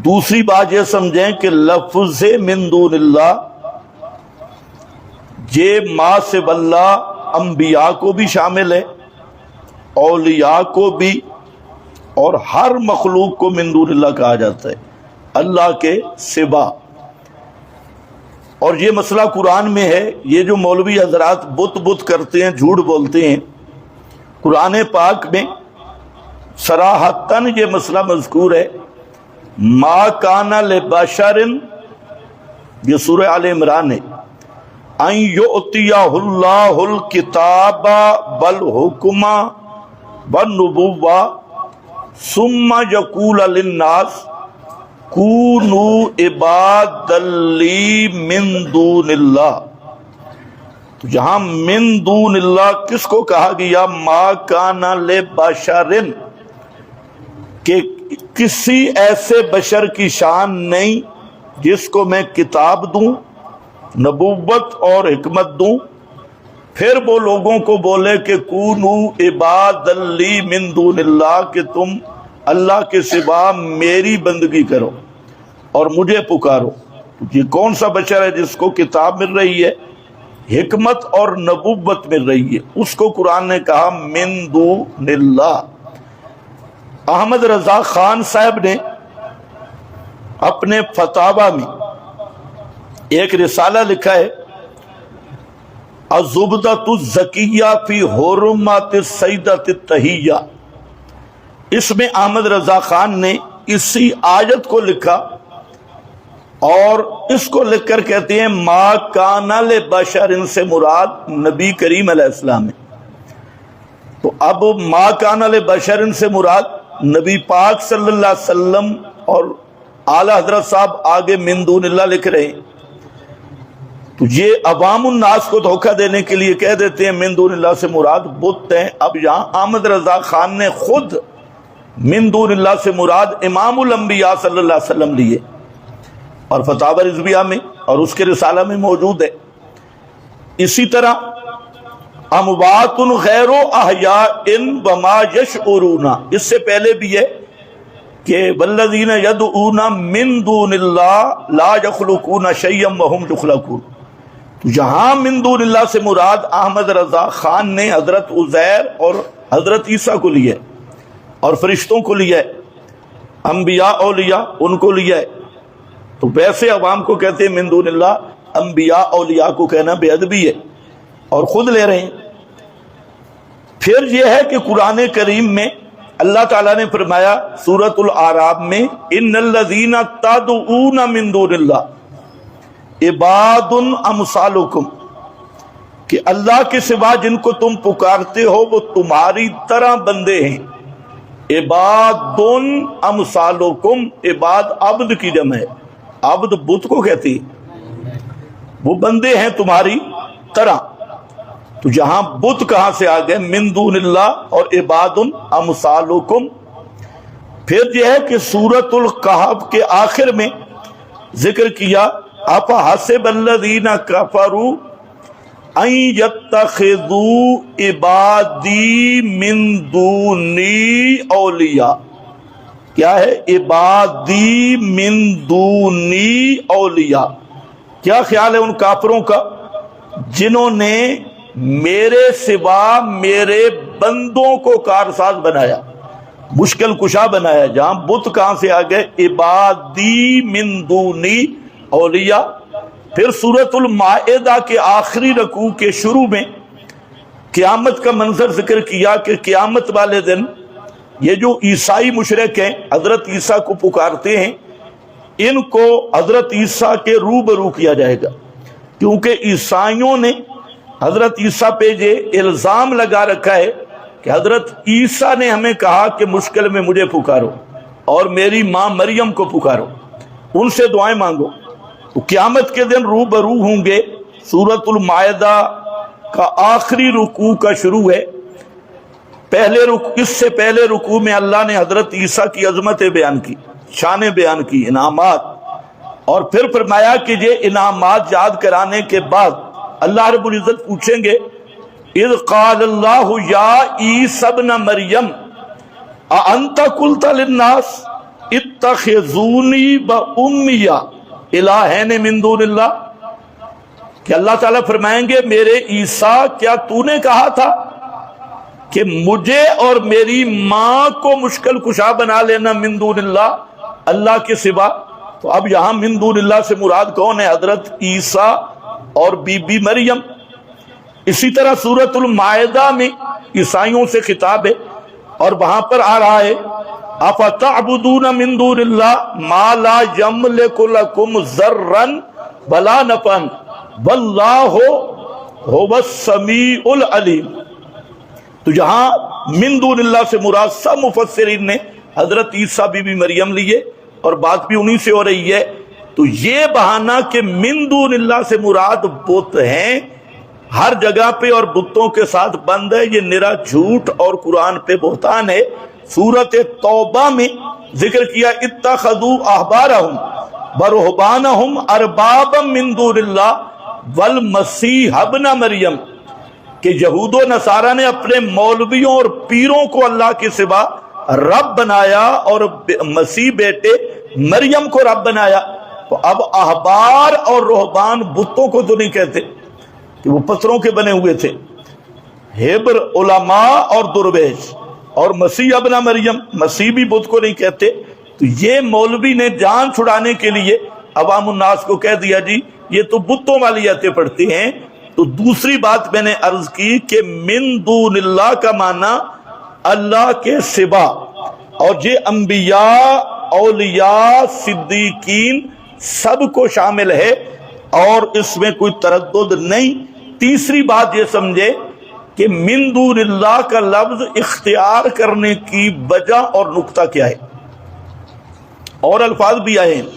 دوسری بات یہ سمجھیں کہ لفظ من دون اللہ یہ ما سے اللہ انبیاء کو بھی شامل ہے، اولیاء کو بھی، اور ہر مخلوق کو من دون اللہ کہا جاتا ہے، اللہ کے سوا۔ اور یہ مسئلہ قرآن میں ہے۔ یہ جو مولوی حضرات بت کرتے ہیں، جھوٹ بولتے ہیں، قرآن پاک میں صراحتاً یہ مسئلہ مذکور ہے۔ ما کان لبشر، یہ سورہ آل عمران ہے، ان یؤتیہ اللہ الکتاب والحکم والنبوہ ثم یقول للناس کونوا عبادا لی من دون اللہ۔ تو یہاں من دون اللہ کس کو کہا گیا؟ ما کان لبشر، کہ کسی ایسے بشر کی شان نہیں جس کو میں کتاب دوں، نبوت اور حکمت دوں، پھر وہ لوگوں کو بولے کہ کونوا عبادا لی من دون اللہ، کہ تم اللہ کے سوا میری بندگی کرو اور مجھے پکارو۔ یہ کون سا بشر ہے جس کو کتاب مل رہی ہے، حکمت اور نبوت مل رہی ہے؟ اس کو قرآن نے کہا من دون اللہ۔ احمد رضا خان صاحب نے اپنے فتاوی میں ایک رسالہ لکھا ہے، الزبدۃ الزکیہ فی حرمات السیدۃ التحیہ۔ اس میں احمد رضا خان نے اسی آیت کو لکھا اور اس کو لکھ کر کہتے ہیں ما کان لبشر، ان سے مراد نبی کریم علیہ السلام ہے۔ تو اب ما کان لبشر ان سے مراد نبی پاک صلی اللہ علیہ وسلم، اور اعلی حضرت صاحب آگے من دون اللہ لکھ رہے ہیں۔ تو یہ عوام الناس کو دھوکہ دینے کے لیے کہہ دیتے ہیں من دون اللہ سے مراد بت ہیں۔ اب یہاں احمد رضا خان نے خود من دون اللہ سے مراد امام الانبیاء صلی اللہ علیہ وسلم لیے، اور فتاوی رضویہ میں اور اس کے رسالہ میں موجود ہے۔ اسی طرح اموات غیر احیاء وما یشعرون، اس سے پہلے بھی ہے کہ والذین یدعون من دون اللہ لا یخلقون شیئا وهم یخلقون۔ تو یہاں من دون اللہ سے مراد احمد رضا خان نے حضرت عزیر اور حضرت عیسیٰ کو لیا ہے، اور فرشتوں کو لیا ہے، انبیاء اولیاء ان کو لیا ہے۔ تو ویسے عوام کو کہتے ہیں من دون اللہ، انبیاء اولیاء کو کہنا بے ادبی ہے، اور خود لے رہے ہیں۔ پھر یہ ہے کہ قرآن کریم میں اللہ تعالیٰ نے فرمایا سورۃ الاعراف میں ان الذین تدعون من دون اللہ عباد امثالکم، کہ اللہ کے سوا جن کو تم پکارتے ہو وہ تمہاری طرح بندے ہیں۔ عباد امثالکم، عباد عبد کی جمع ہے، عبد بت کو کہتی ہے، وہ بندے ہیں تمہاری طرح۔ تو یہاں بت کہاں سے آ گئے؟ من دون اللہ اور عباد امثالکم۔ پھر یہ ہے کہ سورۃ الکہف کے آخر میں ذکر کیا افحسب الذین کفروا ان یتخذوا عبادی من دونی اولیاء۔ کیا ہے؟ عبادی من دونی اولیاء۔ کیا خیال ہے ان کافروں کا جنہوں نے میرے سوا میرے بندوں کو کارساز بنایا، مشکل کشا بنایا؟ جہاں بت کہاں سے آ گئے؟ عبادی من دونی اولیاء۔ پھر سورۃ المائدہ کے آخری رکوع کے شروع میں قیامت کا منظر ذکر کیا کہ قیامت والے دن یہ جو عیسائی مشرک ہیں حضرت عیسیٰ کو پکارتے ہیں، ان کو حضرت عیسیٰ کے روبرو کیا جائے گا، کیونکہ عیسائیوں نے حضرت عیسیٰ پہ یہ الزام لگا رکھا ہے کہ حضرت عیسیٰ نے ہمیں کہا کہ مشکل میں مجھے پکارو اور میری ماں مریم کو پکارو، ان سے دعائیں مانگو۔ تو قیامت کے دن روبرو ہوں گے۔ سورۃ المائدہ کا آخری رکوع کا شروع ہے۔ اس سے پہلے رکوع میں اللہ نے حضرت عیسیٰ کی عظمتیں بیان کی، شانیں بیان کی، انعامات، اور پھر فرمایا کہ یہ انعامات یاد کرانے کے بعد اللہ رب العزت پوچھیں گے اذ قال اللہ یا عیسی ابن مریم اانت قلت للناس इत्तखिज़ूनी व उम्मिया इलाहैन मिन दूनिल्लाह, कि अल्लाह ताला फरमाएंगे मेरे ईसा क्या तूने कहा था कि मुझे और मेरी माँ को मुश्किल कुशा बना लेना मिन दूनिल्लाह, अल्लाह के सिवा। तो अब यहां मिन दूनिल्लाह से मुराद कौन है? हजरत ईसा और बीबी मरियम। इसी तरह सूरतुल माइदा में ईसाइयों से खिताब है और वहां पर आ रहा है अफतअबुदून मिन दूनिल्लाह मा ला यमलिकु लकुम ज़र्रन वला नफ़अन वल्लाहु हुवस समीउल अलीम। तो जहां मिन दूनिल्लाह से मुराद सब मुफस्सिरीन ने हजरत ईसा बीबी मरियम लिए और बात भी उन्हीं से हो रही है। तो ये बहाना कि मिन दूनिल्लाह से मुराद बुत हैं हर जगह पे और बुतों के साथ बंद है, ये निरा झूठ और कुरान पे बहतान है। सूरत तौबा में जिक्र किया इत्तखज़ू अहबारहुम व रुहबानहुम अरबाबम मिन दूनिल्लाह वल मसीह इब्न मरियम, कि यहूद व नसारा ने अपने मौलवियों और पीरों को अल्लाह के सिवा रब बनाया और मसीह बेटे मरियम को रब बनाया। तो अब अहबार और रुहबान बुतों को तो नहीं कहते कि वो पत्थरों के बने हुए थे, हिब्र उलमा और दुर्वेश, और मसीह इब्न मरियम मसीह भी बुत को नहीं कहते। तो ये मौलवी ने जान छुड़ाने के लिए अवाम उन्नास को कह दिया जी ये तो बुतों वाली आयतें पढ़ती हैं। तो दूसरी बात मैंने अर्ज की कि मिन दूनिल्लाह का माना अल्लाह के सिवा, और ये अंबिया औलिया सिद्दीकीन सबको शामिल है और इसमें कोई तरद्दुद नहीं। तीसरी बात ये समझे कि मिन दूनिल्लाह का लफ्ज इख्तियार करने की वजह और नुक्ता क्या है। और अल्फाज भी आए हैं,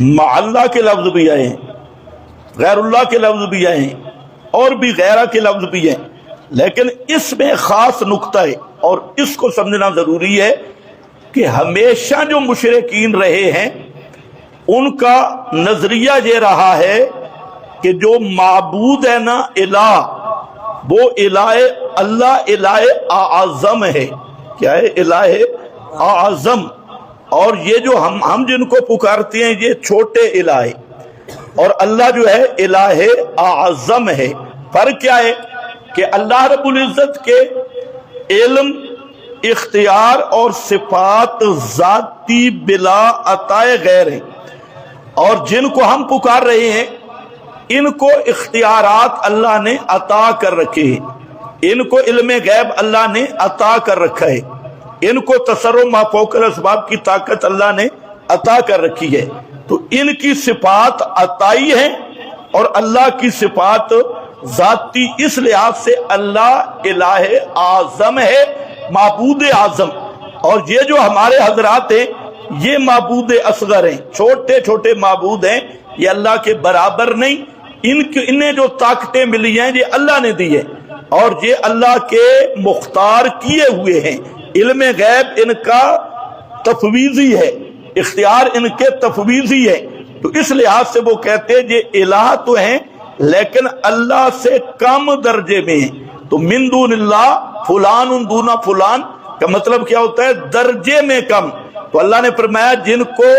मअल्लाह के लफ्ज भी आए हैं, गैरुल्लाह के लफ्ज भी आए हैं और भी गैरा के लफ्ज भी हैं, लेकिन इसमें खास नुक्ता है और इसको समझना जरूरी है कि हमेशा जो मुशरिकीन रहे हैं उनका नजरिया ये रहा है कि जो माबूद है ना इलाह, वो इलाह अल्लाह इलाह आज़म है। क्या है? इलाह आज़म। और ये जो हम जिनको पुकारते हैं ये छोटे इलाह है और अल्लाह जो है इलाह आज़म है। फर्क क्या है कि अल्लाह रब्बुल इज्जत के इल्म, इख्तियार और सिफात जाती बिला अताए गैर हैं, और जिनको हम पुकार रहे हैं इनको इख्तियारात अल्लाह ने अता कर रखे हैं, इनको इल्म गैब अल्लाह ने अता कर रखा है, इनको तसर्रुफ मा फौकल असबाब की ताकत अल्लाह ने अता कर रखी है। तो इनकी सिफात अताई है और अल्लाह की सिफात जाती, इस लिहाज से अल्लाह इलाह आज़म है, माबूद आज़म। और ये जो हमारे हजरात हैं ये माबूद असगर हैं, छोटे छोटे माबूद हैं, ये अल्लाह के बराबर नहीं। इन्हें जो ताकतें मिली हैं ये अल्लाह ने दी है और ये अल्लाह के मुख्तार किए हुए हैं। इल्म गैब इनका तफवीज़ी है, इख्तियार इनके तफवीज़ी है। तो इस लिहाज से वो कहते हैं ये इलाह तो हैं लेकिन अल्लाह से कम दर्जे में है। तो मिन दूनिल्लाह फुलान दूना फुलान का मतलब क्या होता है? दर्जे में कम। तो अल्लाह ने फरमाया जिनको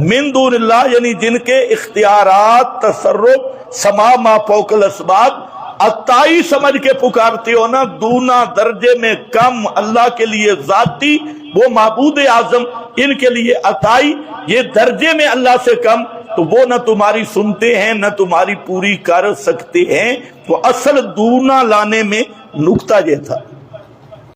मिन दूनिल्लाह यानी जिनके इख्तियारात, तसर्रुफ, समा मा फौकल असबाब अताई समझ के पुकारते हो ना, दूना दर्जे में कम अल्लाह के लिए जाती, वो माबूद आज़म, इनके लिए अताई, ये दर्जे में अल्लाह से कम, तो वो न तुम्हारी सुनते हैं न तुम्हारी पूरी कर सकते हैं। तो असल दूना लाने में नुक्ता ये था।